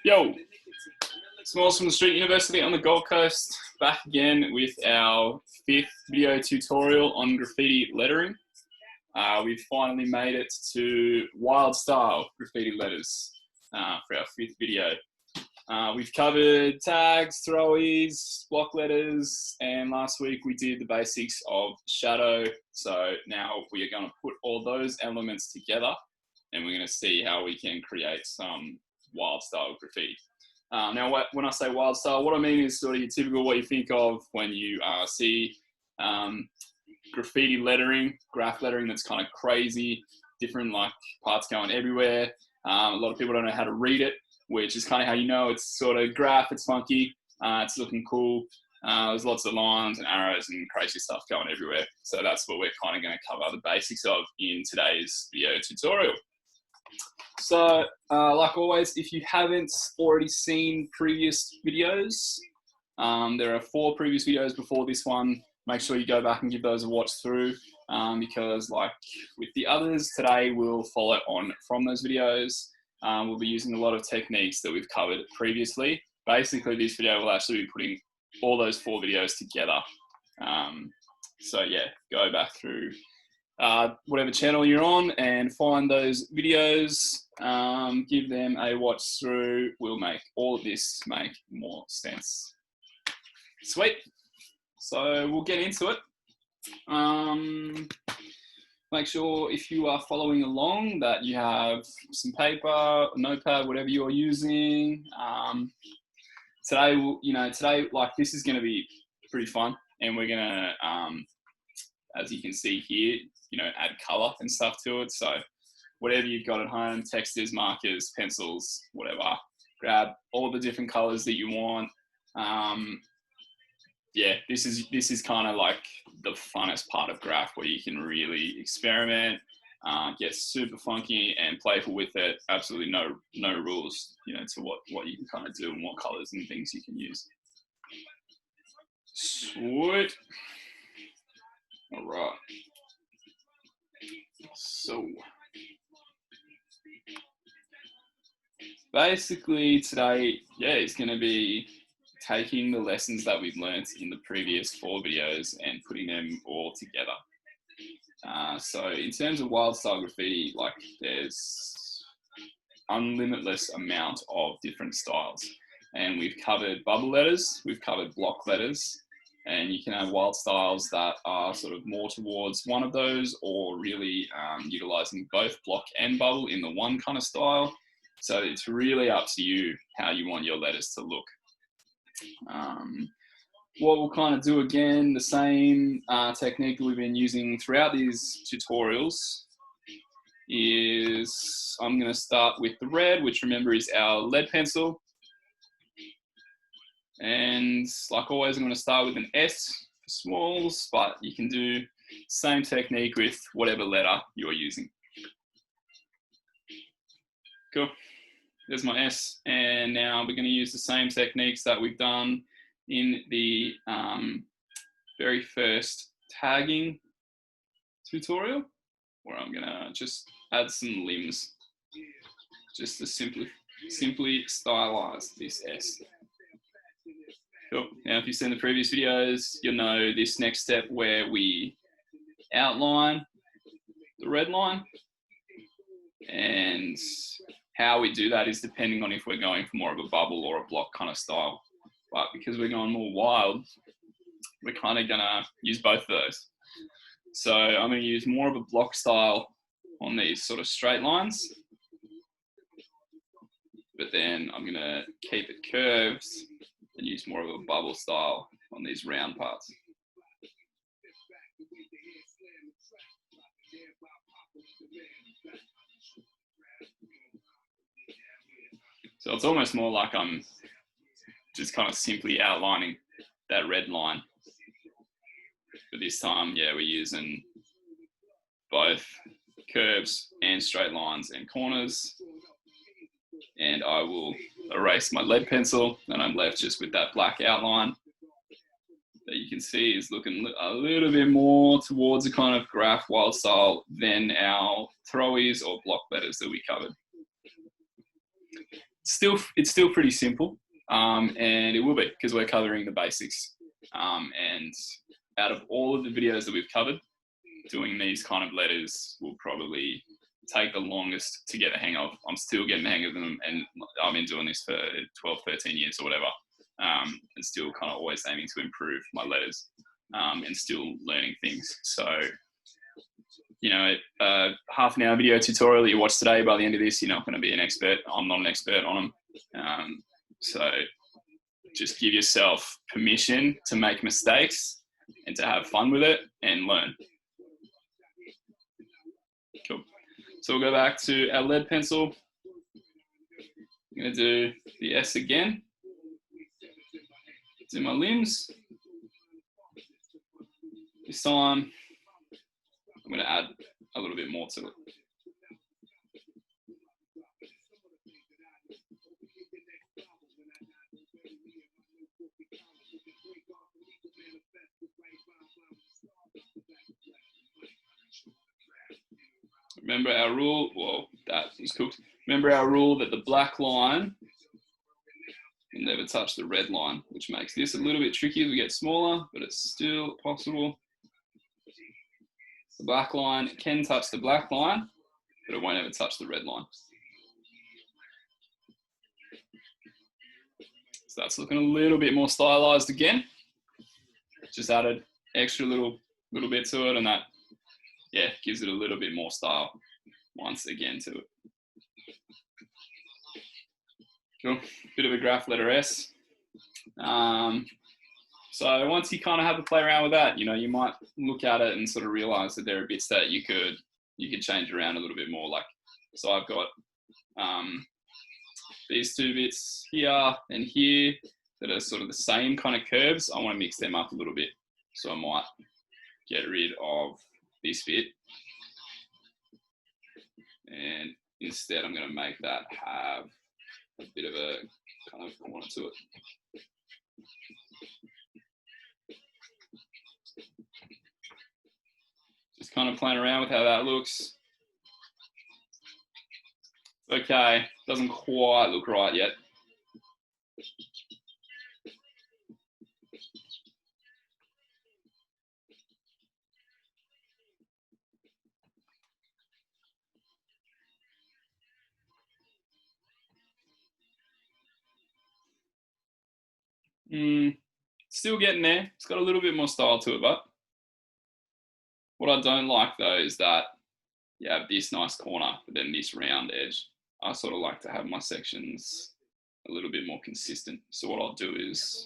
Yo, Smalls from the Street University on the Gold Coast, back again with our 5th video tutorial on graffiti lettering. We've finally made it to wild style graffiti letters for our 5th video. We've covered tags, throwies, block letters, and last week we did the basics of shadow. So now we are going to put all those elements together and we're going to see how we can create some wild style graffiti. Now, when I say wild style, what I mean is sort of your typical what you think of when you see graffiti lettering, graph lettering that's kind of crazy, different like parts going everywhere. A lot of people don't know how to read it, which is kind of how you know it's sort of graph, it's funky, it's looking cool. There's lots of lines and arrows and crazy stuff going everywhere. So that's what we're kind of going to cover the basics of in today's video tutorial. So, like always, if you haven't already seen previous videos, there are 4 previous videos before this one. Make sure you go back and give those a watch through because like with the others, today we'll follow on from those videos. We'll be using a lot of techniques that we've covered previously. Basically, this video will actually be putting all those 4 videos together. So yeah, go back through whatever channel you're on and find those videos, give them a watch through. We'll make all of this make more sense. Sweet. So we'll get into it. Make sure if you are following along that you have some paper, a notepad, whatever you're using. Today, like this is going to be pretty fun, and we're going to, as you can see here, add color and stuff to it. So whatever you've got at home, textures, markers, pencils, whatever, grab all the different colors that you want. Yeah, this is kind of like the funnest part of graph where you can really experiment, get super funky and playful with it. Absolutely no rules, to what you can kind of do and what colors and things you can use. Sweet. All right. So basically today, yeah, it's going to be taking the lessons that we've learned in the previous 4 videos and putting them all together. So in terms of wild style graffiti, like there's unlimitless amount of different styles, and we've covered bubble letters, we've covered block letters, and you can have wild styles that are sort of more towards one of those or really utilizing both block and bubble in the one kind of style. So it's really up to you how you want your letters to look. What we'll kind of do again, the same technique that we've been using throughout these tutorials is I'm going to start with the red, which remember is our lead pencil. And like always, I'm going to start with an S for smalls, but you can do same technique with whatever letter you're using. Cool. There's my S. And now we're going to use the same techniques that we've done in the very first tagging tutorial, where I'm going to just add some limbs just to simply stylize this S. Cool. Now, if you've seen the previous videos, you'll know this next step where we outline the red line, and how we do that is depending on if we're going for more of a bubble or a block kind of style. But because we're going more wild, we're kind of going to use both of those. So I'm going to use more of a block style on these sort of straight lines, but then I'm going to keep it curved and use more of a bubble style on these round parts. So it's almost more like I'm just kind of simply outlining that red line. But this time, yeah, we're using both curves and straight lines and corners. And I will erase my lead pencil, and I'm left just with that black outline that you can see is looking a little bit more towards a kind of graph wild style than our throwies or block letters that we covered. it's still pretty simple, and it will be because we're covering the basics. And out of all of the videos that we've covered, doing these kind of letters will probably take the longest to get the hang of. I'm still getting the hang of them, and I've been doing this for 12, 13 years or whatever, and still kind of always aiming to improve my letters, and still learning things. So, you know, half an hour video tutorial that you watch today, by the end of this, you're not going to be an expert. I'm not an expert on them. So just give yourself permission to make mistakes and to have fun with it and learn. Cool. So we'll go back to our lead pencil. I'm going to do the S again. Do my limbs. This time, I'm going to add a little bit more to it. Remember our rule, whoa, that was cooked. Remember our rule that the black line will never touch the red line, which makes this a little bit tricky as we get smaller, but it's still possible. The black line can touch the black line, but it won't ever touch the red line. So that's looking a little bit more stylized again. Just added extra little bit to it, and that, yeah, gives it a little bit more style once again to it. Cool, bit of a graph letter S. So once you kind of have to play around with that, you know, you might look at it and sort of realize that there are bits that you could change around a little bit more. Like, so I've got these two bits here and here that are sort of the same kind of curves. I want to mix them up a little bit. So I might get rid of this bit, and instead I'm going to make that have a bit of a kind of corner to it. Just kind of playing around with how that looks. Okay, doesn't quite look right yet. Still getting there. It's got a little bit more style to it, but what I don't like though is that you have this nice corner, but then this round edge. I sort of like to have my sections a little bit more consistent. So what I'll do is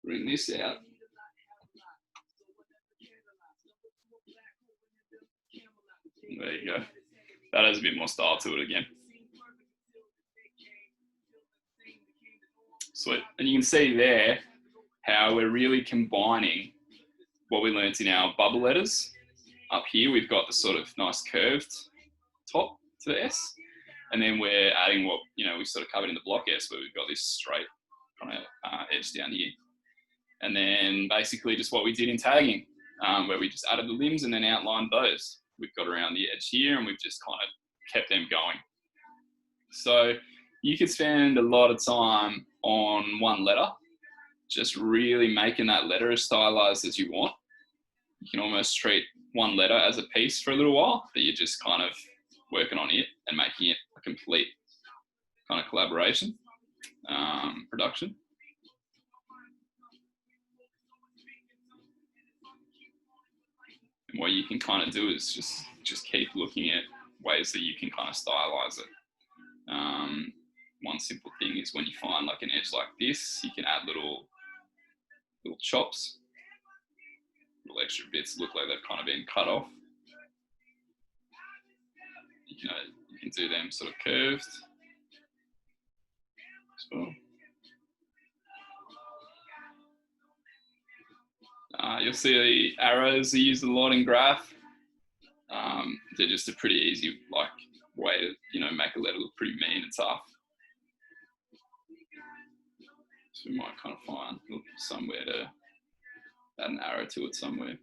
bring this out. There you go. That has a bit more style to it again. Sweet. And you can see there how we're really combining what we learnt in our bubble letters. Up here, we've got the sort of nice curved top to the S. And then we're adding what, you know, we sort of covered in the block S, where we've got this straight kind of edge down here. And then basically just what we did in tagging, where we just added the limbs and then outlined those. We've got around the edge here, and we've just kind of kept them going. So you could spend a lot of time on one letter, just really making that letter as stylized as you want. You can almost treat one letter as a piece for a little while, that you're just kind of working on it and making it a complete kind of collaboration, production. And what you can kind of do is just keep looking at ways that you can kind of stylize it. One simple thing is when you find like an edge like this, you can add little chops, little extra bits that look like they've kind of been cut off. You can do them sort of curved as well. You'll see the arrows are used a lot in graph. They're just a pretty easy way to make a letter look pretty mean and tough. So we might kind of find somewhere to add an arrow to it somewhere.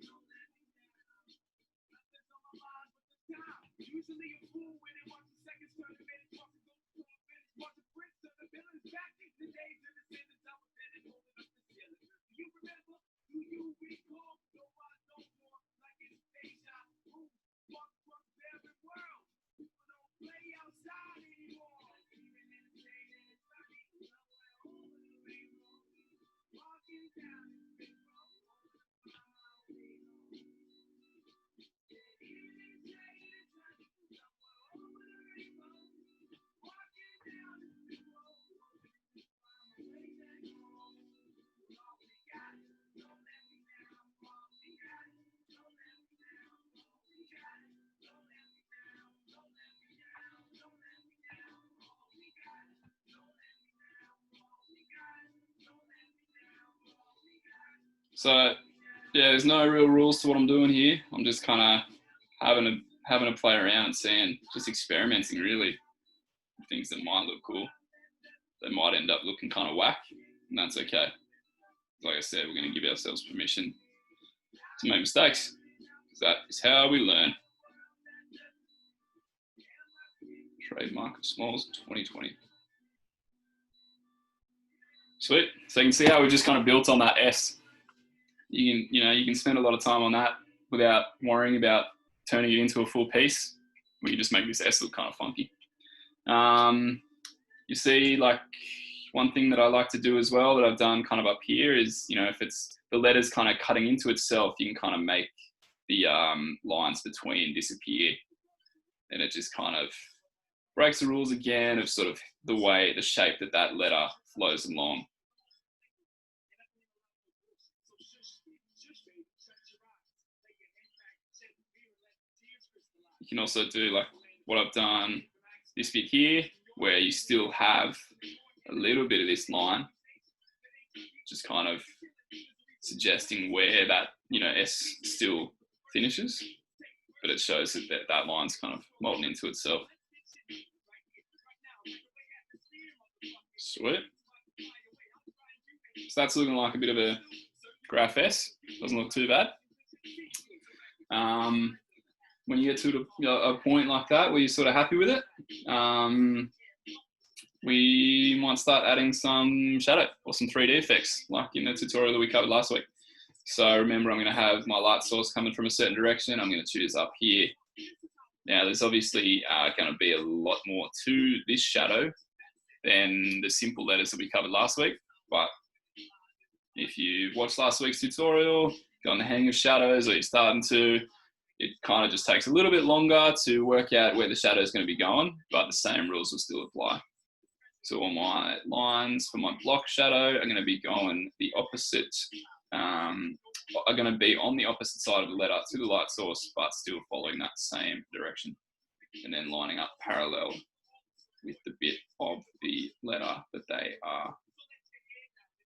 So yeah, there's no real rules to what I'm doing here. I'm just kind of having a play around and seeing, just experimenting really. Things that might look cool, they might end up looking kind of whack, and that's okay. Like I said, we're going to give ourselves permission to make mistakes, because that is how we learn. Trademark of Smalls 2020. Sweet. So you can see how we just kind of built on that S. You can spend a lot of time on that without worrying about turning it into a full piece, where you just make this S look kind of funky. You see, like, one thing that I like to do as well that I've done kind of up here is, if it's the letters kind of cutting into itself, you can kind of make the lines between disappear, and it just kind of breaks the rules again of sort of the shape that letter flows along. You can also do like what I've done this bit here, where you still have a little bit of this line, just kind of suggesting where that, S still finishes, but it shows that line's kind of molding into itself. Sweet. So that's looking like a bit of a graph S. Doesn't look too bad. When you get to a point like that where you're sort of happy with it, we might start adding some shadow or some 3D effects, like in the tutorial that we covered last week. So remember, I'm going to have my light source coming from a certain direction. I'm going to choose up here. Now, there's obviously going to be a lot more to this shadow than the simple letters that we covered last week. But if you watched last week's tutorial, got on the hang of shadows, or you're starting to, it kind of just takes a little bit longer to work out where the shadow is going to be going, but the same rules will still apply. So all my lines for my block shadow are going to be going the opposite, are going to be on the opposite side of the letter to the light source, but still following that same direction, and then lining up parallel with the bit of the letter that they are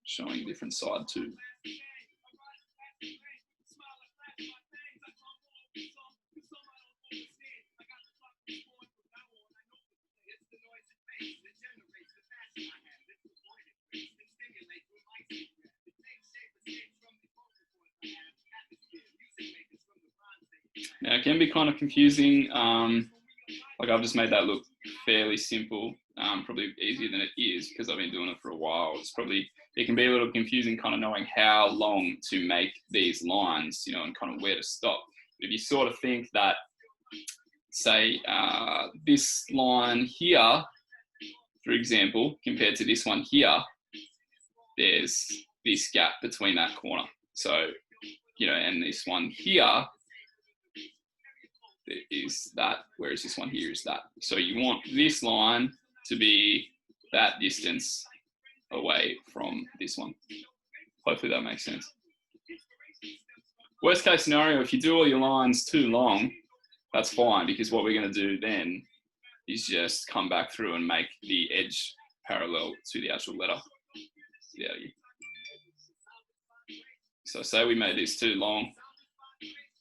showing a different side to. Now, it can be kind of confusing. Like, I've just made that look fairly simple, probably easier than it is because I've been doing it for a while. It can be a little confusing kind of knowing how long to make these lines, and kind of where to stop. But if you sort of think that, say, this line here, for example, compared to this one here, there's this gap between that corner. So, and this one here is that, whereas this one here is that. So you want this line to be that distance away from this one. Hopefully that makes sense. Worst case scenario, if you do all your lines too long, that's fine, because what we're going to do then is just come back through and make the edge parallel to the actual letter. Yeah. So say we made this too long,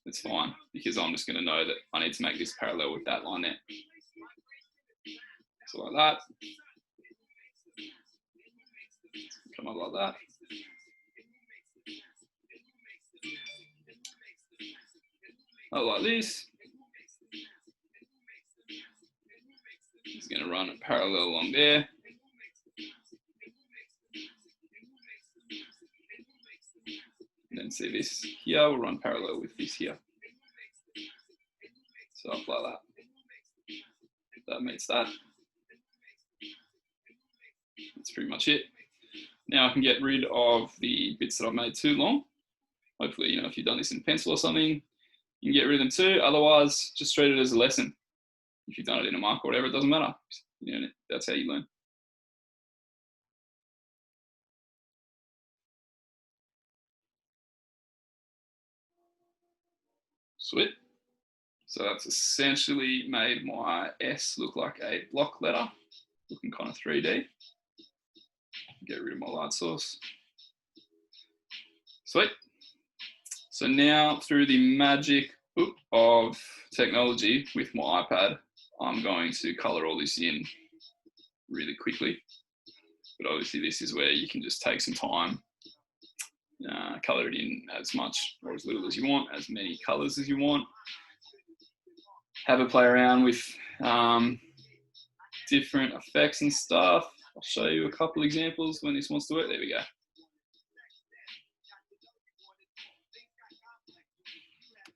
it's fine, because I'm just going to know that I need to make this parallel with that line there. So like that. Come up like that. Like this. It's going to run a parallel along there. And then see this here will run parallel with this here. So up like that. That meets that. That's pretty much it. Now I can get rid of the bits that I've made too long. Hopefully, if you've done this in pencil or something, you can get rid of them too. Otherwise, just treat it as a lesson. If you've done it in a mark or whatever, it doesn't matter. That's how you learn. Sweet. So that's essentially made my S look like a block letter, looking kind of 3D. Get rid of my light source. Sweet. So now, through the magic of technology with my iPad, I'm going to color all this in really quickly. But obviously this is where you can just take some time, color it in as much or as little as you want, as many colors as you want. Have a play around with different effects and stuff. I'll show you a couple examples when this wants to work. There we go.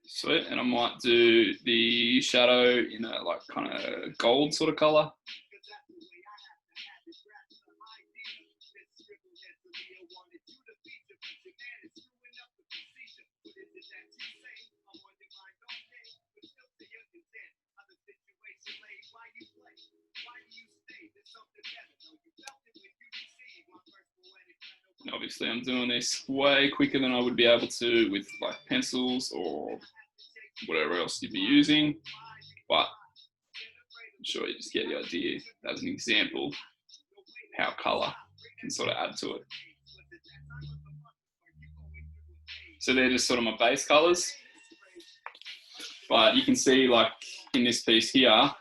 Sweet, and I might do the shadow in a like kind of gold sort of color. Obviously I'm doing this way quicker than I would be able to with like pencils or whatever else you'd be using, but I'm sure you just get the idea as an example how color can sort of add to it. So they're just sort of my base colors, but you can see like in this piece here,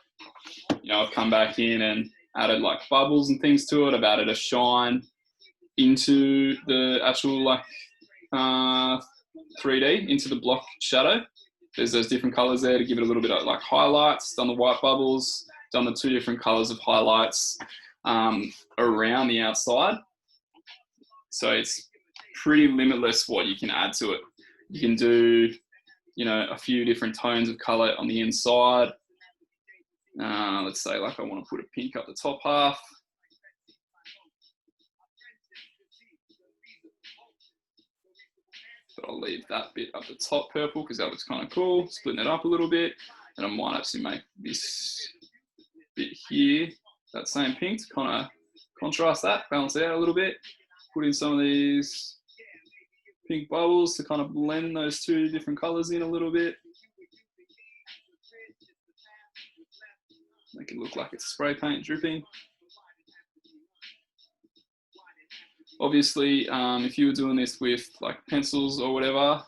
you know, I've come back in and added like bubbles and things to it. I've added a shine into the actual like 3D, into the block shadow. There's those different colors there to give it a little bit of like highlights. Done the white bubbles, done the two different colors of highlights around the outside. So it's pretty limitless what you can add to it. You can do, you know, a few different tones of color on the inside. Let's say like I want to put a pink up the top half. But I'll leave that bit up the top purple because that looks kind of cool. Splitting it up a little bit. And I might actually make this bit here that same pink to kind of contrast that, balance it out a little bit. Put in some of these pink bubbles to kind of blend those two different colors in a little bit. Make it look like it's spray paint dripping. Obviously, if you were doing this with like pencils or whatever,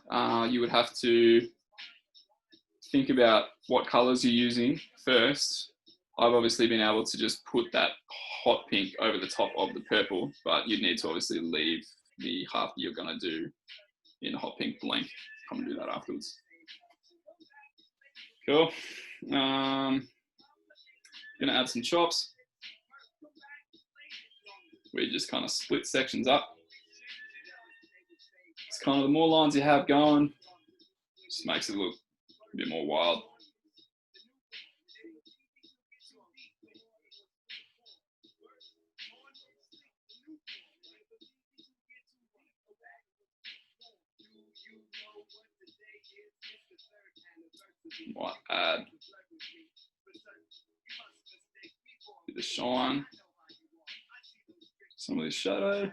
you would have to think about what colors you're using first. I've obviously been able to just put that hot pink over the top of the purple, but you'd need to obviously leave the half that you're gonna do in the hot pink blank. Come and do that afterwards. Cool. Gonna add some chops. We just kind of split sections up. It's kind of the more lines you have going, just makes it look a bit more wild. Might add a bit of shine, some of this shadow.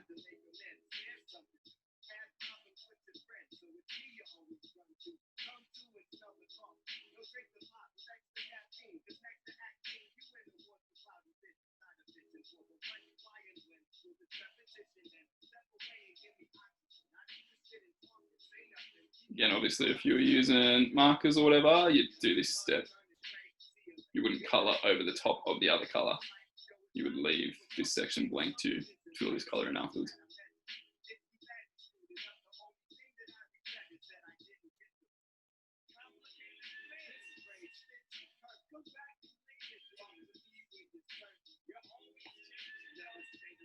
Again, obviously, if you were using markers or whatever, you'd do this step. You wouldn't color over the top of the other color. You would leave this section blank to fill this color in afterwards.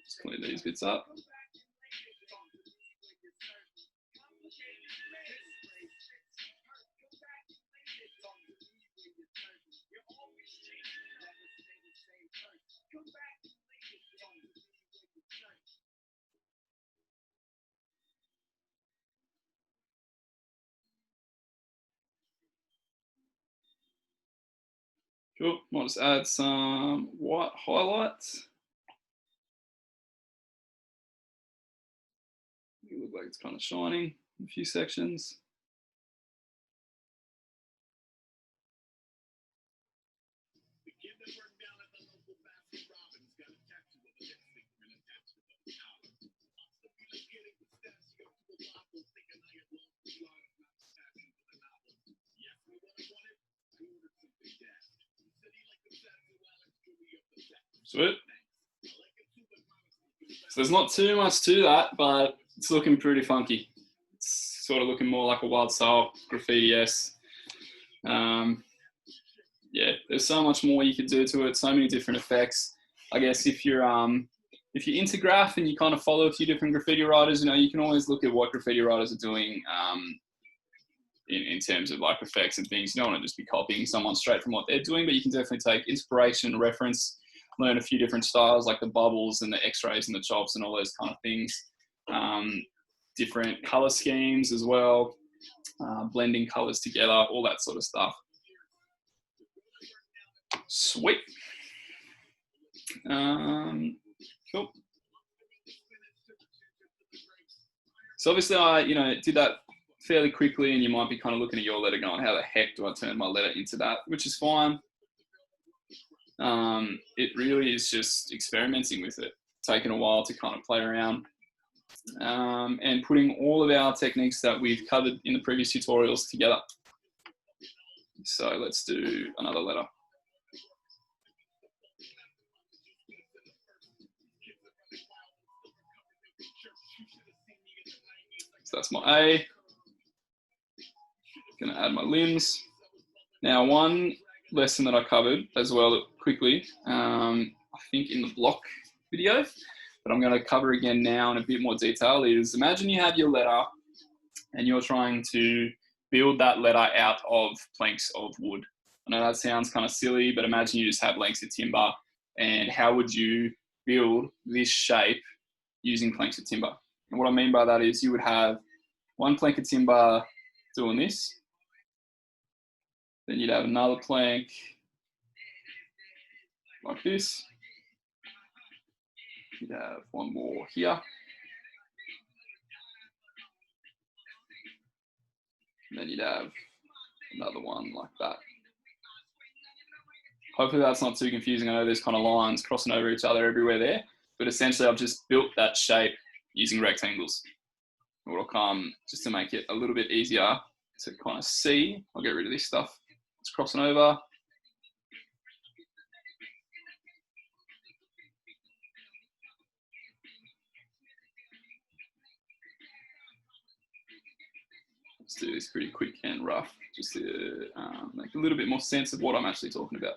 Just clean these bits up. Cool. Might just add some white highlights. It looks like it's kind of shining in a few sections. Sweet. So there's not too much to that, but it's looking pretty funky. It's sort of looking more like a wild style graffiti, yes. Yeah, there's so much more you could do to it, so many different effects. I guess if you're into graph and you kind of follow a few different graffiti writers, you know, you can always look at what graffiti writers are doing in terms of like effects and things. You don't want to just be copying someone straight from what they're doing, but you can definitely take inspiration, reference, learn a few different styles like the bubbles and the x-rays and the chops and all those kind of things. Different color schemes as well, blending colors together, all that sort of stuff. Sweet. Cool. So obviously I, did that fairly quickly, and you might be kind of looking at your letter going, how the heck do I turn my letter into that? Which is fine. It really is just experimenting with it, taking a while to kind of play around, and putting all of our techniques that we've covered in the previous tutorials together. So let's do another letter. So that's my A. Gonna add my limbs. Now, one lesson that I covered as well quickly, I think in the block video, but I'm going to cover again now in a bit more detail, is imagine you have your letter and you're trying to build that letter out of planks of wood. I know that sounds kind of silly, but imagine you just have lengths of timber, and how would you build this shape using planks of timber? And what I mean by that is you would have one plank of timber doing this, then you'd have another plank like this. You'd have one more here. And then you'd have another one like that. Hopefully that's not too confusing. I know there's kind of lines crossing over each other everywhere there, but essentially I've just built that shape using rectangles. What'll come, just to make it a little bit easier to kind of see, I'll get rid of this stuff. It's crossing over. Let's do this pretty quick and rough, just to make a little bit more sense of what I'm actually talking about.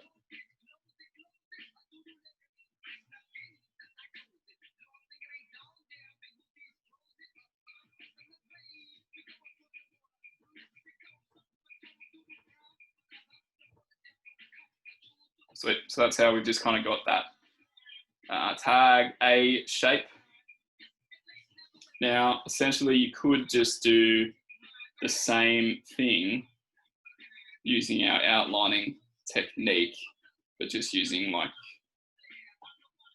Sweet. So that's how we've just kind of got that tag A shape. Now, essentially, you could just do the same thing using our outlining technique, but just using like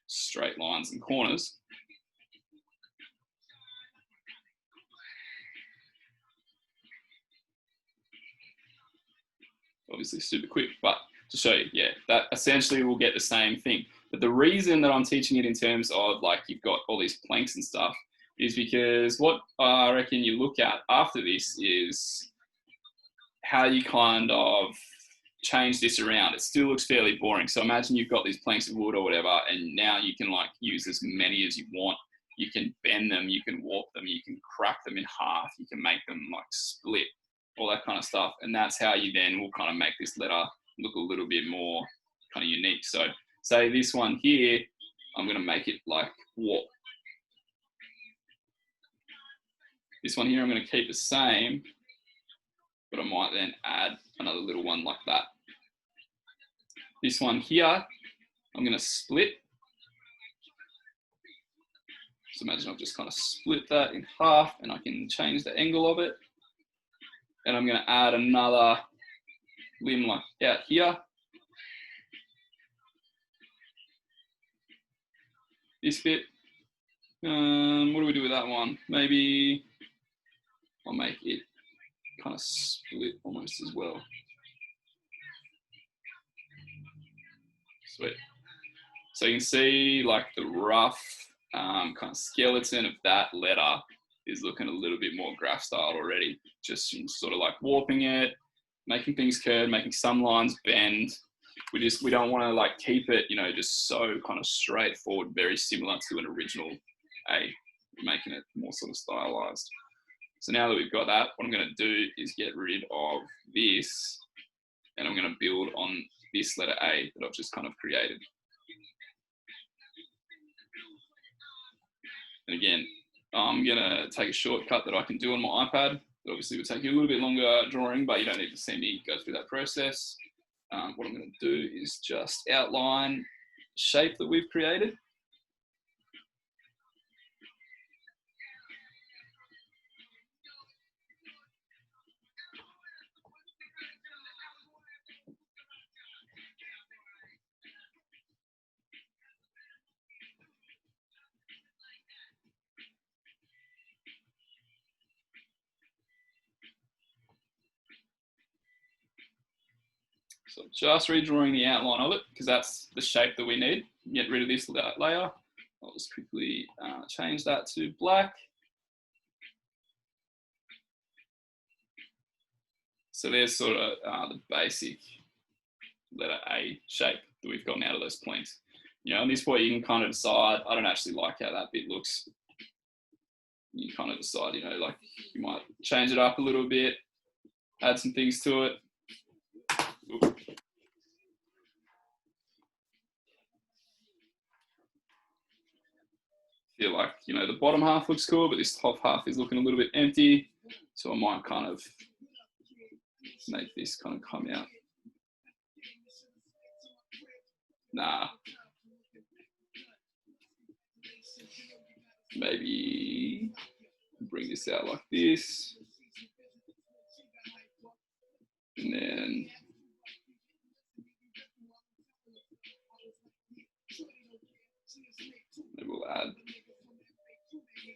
straight lines and corners. Obviously super quick, but to show you, yeah, that essentially will get the same thing. But the reason that I'm teaching it in terms of like you've got all these planks and stuff is because what I reckon you look at after this is how you kind of change this around. It still looks fairly boring. So imagine you've got these planks of wood or whatever, and now you can like use as many as you want. You can bend them, you can warp them, you can crack them in half, you can make them like split, all that kind of stuff. And that's how you then will kind of make this letter look a little bit more kind of unique. So say this one here, I'm going to make it like warp. This one here I'm going to keep the same, but I might then add another little one like that. This one here, I'm going to split. So imagine I've just kind of split that in half, and I can change the angle of it. And I'm going to add another limb like out here. This bit. What do we do with that one? Maybe I'll make it kind of split almost as well. Sweet. So you can see like the rough kind of skeleton of that letter is looking a little bit more graph styled already. Just sort of like warping it, making things curve, making some lines bend. we don't want to like keep it, you know, just so kind of straightforward, very similar to an original A. We're making it more sort of stylized. So now that we've got that, what I'm going to do is get rid of this, and I'm going to build on this letter A that I've just kind of created. And again, I'm going to take a shortcut that I can do on my iPad. It obviously would take you a little bit longer drawing, but you don't need to see me go through that process. What I'm going to do is just outline the shape that we've created. So just redrawing the outline of it, because that's the shape that we need. Get rid of this layer. I'll just quickly change that to black. So there's sort of the basic letter A shape that we've gotten out of those planks. You know, on this point, you can kind of decide, I don't actually like how that bit looks. You kind of decide, you know, like you might change it up a little bit, add some things to it. Ooh. Feel like, you know, the bottom half looks cool, but this top half is looking a little bit empty. So I might kind of make this kind of come out. Nah. Maybe bring this out like this. And then maybe we'll add a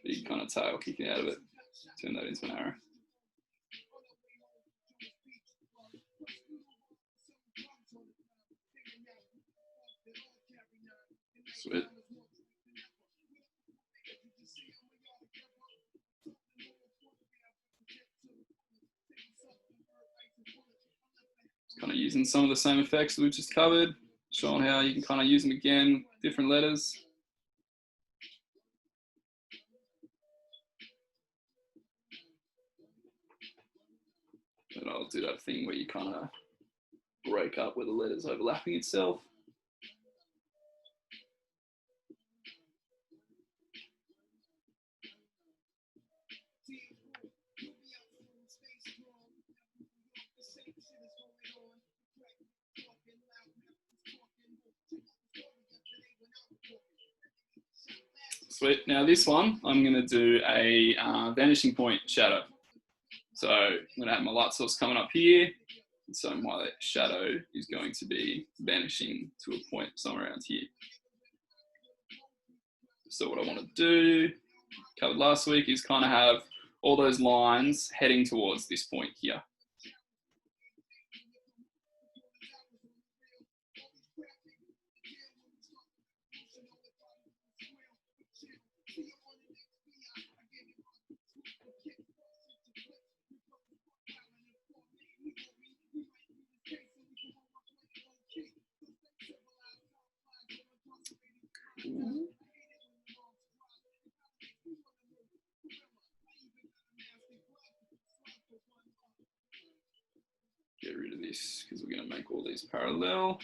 big kind of tail kicking out of it. Turn that into an arrow. Sweet. Just kind of using some of the same effects that we've just covered, showing how you can kind of use them again, different letters. And I'll do that thing where you kind of break up where the letters overlapping itself. Sweet. Now this one, I'm going to do a vanishing point shadow. So I'm going to have my light source coming up here. So my shadow is going to be vanishing to a point somewhere around here. So what I want to do, covered last week, is kind of have all those lines heading towards this point here. Get rid of this because we're going to make all these parallel.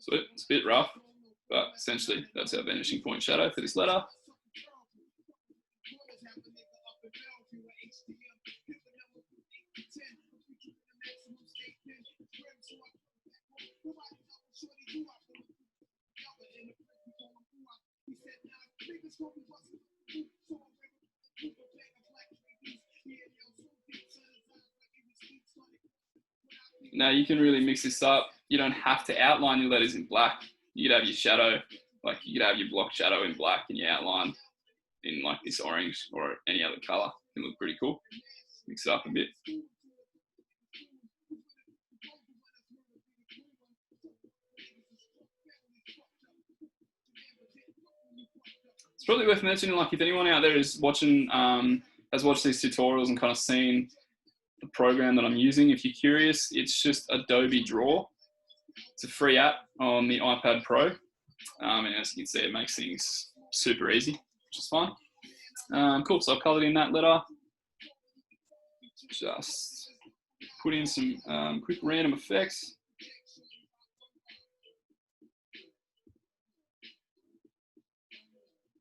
So it's a bit rough, but essentially that's our vanishing point shadow for this letter. Now you can really mix this up. You don't have to outline your letters in black. You could have your shadow, like you could have your block shadow in black and your outline in like this orange or any other color. It can look pretty cool. Mix it up a bit. It's probably worth mentioning, like if anyone out there is watching, has watched these tutorials and kind of seen the program that I'm using, if you're curious, it's just Adobe Draw. It's a free app on the iPad Pro. And as you can see, it makes things super easy, which is fine. Cool, so I've colored in that letter. Just put in some quick random effects.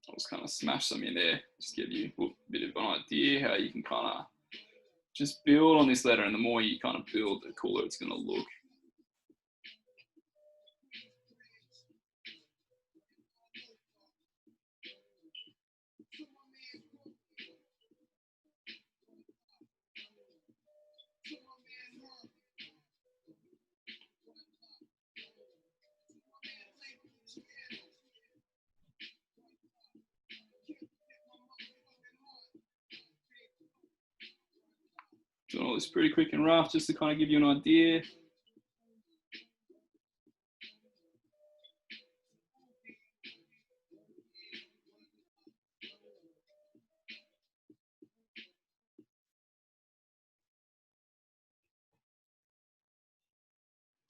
I'll just kind of smash some in there, just give you a bit of an idea how you can kind of just build on this letter, and the more you kind of build, the cooler it's going to look. Doing all this pretty quick and rough just to kind of give you an idea.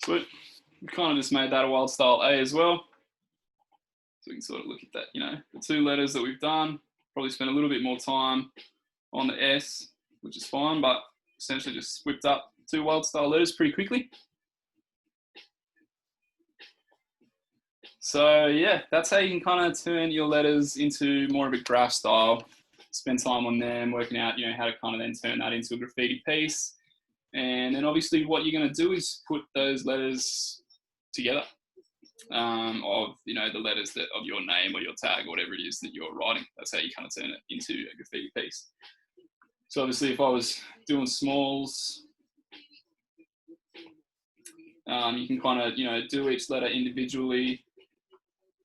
Sweet. We kind of just made that a wild style A as well. So we can sort of look at that, you know, the two letters that we've done. Probably spent a little bit more time on the S, which is fine, but essentially just whipped up two wild style letters pretty quickly. So yeah, that's how you can kind of turn your letters into more of a graph style. Spend time on them, working out, you know, how to kind of then turn that into a graffiti piece. And then obviously what you're going to do is put those letters together of, you know, the letters that of your name or your tag or whatever it is that you're writing. That's how you kind of turn it into a graffiti piece. So obviously if I was doing smalls, you can kind of, you know, do each letter individually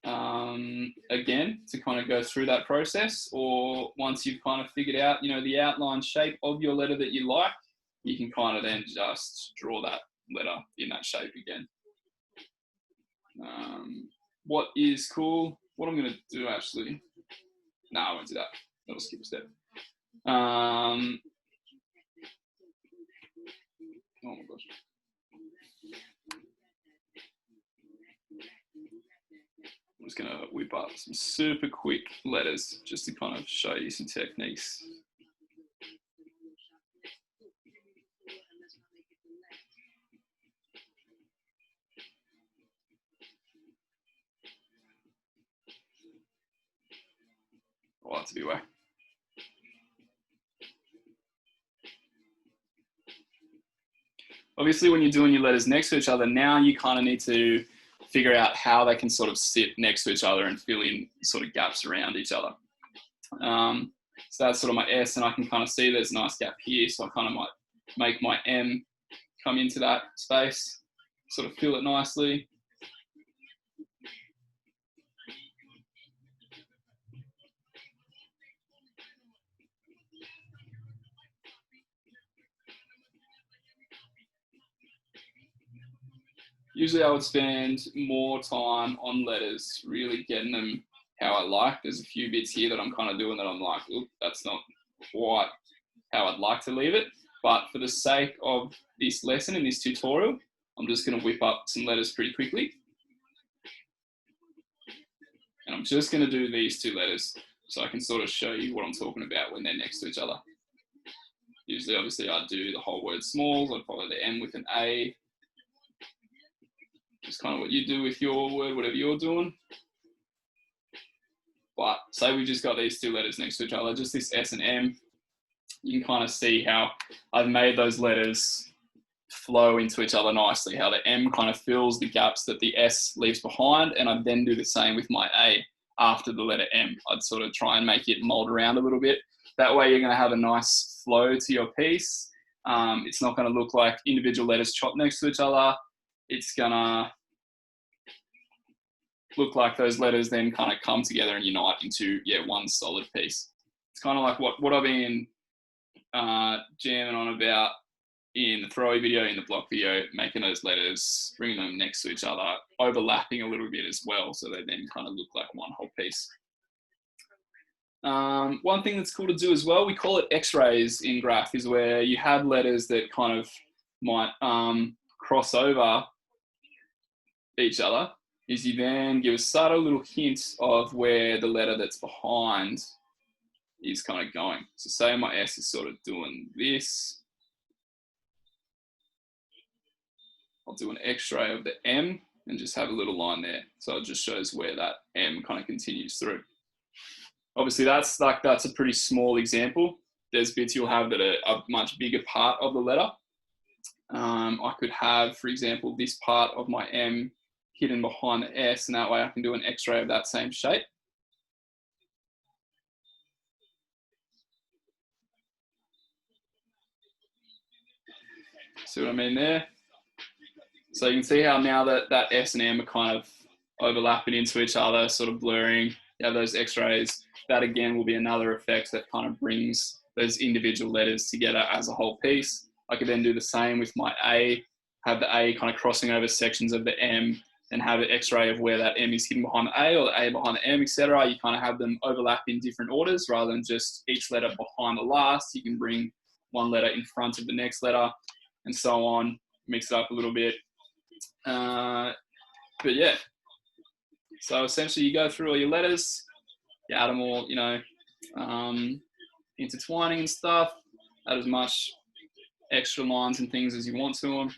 again to kind of go through that process. Or once you've kind of figured out, you know, the outline shape of your letter that you like, you can kind of then just draw that letter in that shape again. What is cool, what I'm going to do actually, no, I won't do that. That'll skip a step. Oh my gosh. I'm just going to whip up some super quick letters just to kind of show you some techniques. I like to be away. Obviously, when you're doing your letters next to each other, now you kind of need to figure out how they can sort of sit next to each other and fill in sort of gaps around each other. So that's sort of my S, and I can kind of see there's a nice gap here, so I kind of might make my M come into that space, sort of fill it nicely. Usually I would spend more time on letters, really getting them how I like. There's a few bits here that I'm kind of doing that I'm like, oop, that's not quite how I'd like to leave it. But for the sake of this lesson and this tutorial, I'm just going to whip up some letters pretty quickly. And I'm just going to do these two letters so I can sort of show you what I'm talking about when they're next to each other. Usually, obviously, I'd do the whole word smalls. I'd follow the M with an A. Just kind of what you do with your word, whatever you're doing. But say we just got these two letters next to each other, just this S and M. You can kind of see how I've made those letters flow into each other nicely, how the M kind of fills the gaps that the S leaves behind, and I then do the same with my A after the letter M. I'd sort of try and make it mold around a little bit. That way you're going to have a nice flow to your piece, It's not going to look like individual letters chopped next to each other. It's going to look like those letters then kind of come together and unite into, one solid piece. It's kind of like what I've been jamming on about in the throwy video, in the block video, making those letters, bringing them next to each other, overlapping a little bit as well, so they then kind of look like one whole piece. One thing that's cool to do as well, we call it X-rays in graph, is where you have letters that kind of might cross over each other, is you then give a subtle little hint of where the letter that's behind is kind of going. So say my S is sort of doing this. I'll do an X-ray of the M and just have a little line there. So it just shows where that M kind of continues through. Obviously that's a pretty small example. There's bits you'll have that are a much bigger part of the letter. I could have, for example, this part of my M hidden behind the S, and that way I can do an X-ray of that same shape. See what I mean there? So you can see how now that S and M are kind of overlapping into each other, sort of blurring. You have those X-rays. That again will be another effect that kind of brings those individual letters together as a whole piece. I could then do the same with my A, have the A kind of crossing over sections of the M, and have an X-ray of where that M is hidden behind the A or the A behind the M, etc. You kind of have them overlap in different orders rather than just each letter behind the last. You can bring one letter in front of the next letter and so on, mix it up a little bit. But yeah, so essentially you go through all your letters, you add them all, intertwining and stuff, add as much extra lines and things as you want to them.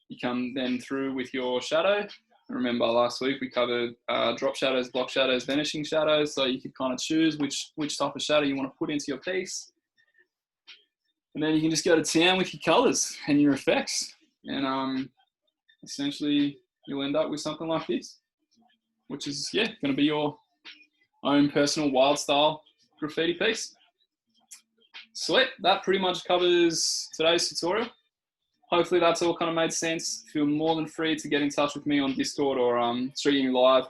You come then through with your shadow. Remember last week we covered drop shadows, block shadows, vanishing shadows, so you could kind of choose which type of shadow you want to put into your piece. And then you can just go to town with your colors and your effects. And essentially you'll end up with something like this, which is, going to be your own personal wild style graffiti piece. Sweet, that pretty much covers today's tutorial. Hopefully that's all kind of made sense. Feel more than free to get in touch with me on Discord or streaming live.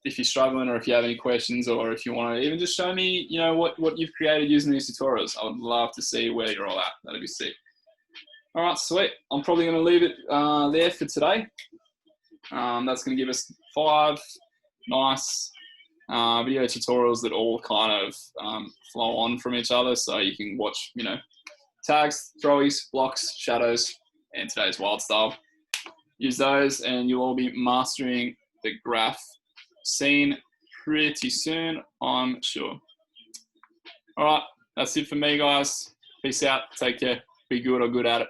If you're struggling or if you have any questions or if you want to even just show me, what you've created using these tutorials. I would love to see where you're all at. That'd be sick. All right, sweet. I'm probably going to leave it there for today. That's going to give us 5 nice video tutorials that all kind of flow on from each other. So you can watch, tags, throwies, blocks, shadows, and today's wild style. Use those and you'll all be mastering the graph scene pretty soon, I'm sure. All right, that's it for me, guys. Peace out. Take care. Be good or good at it.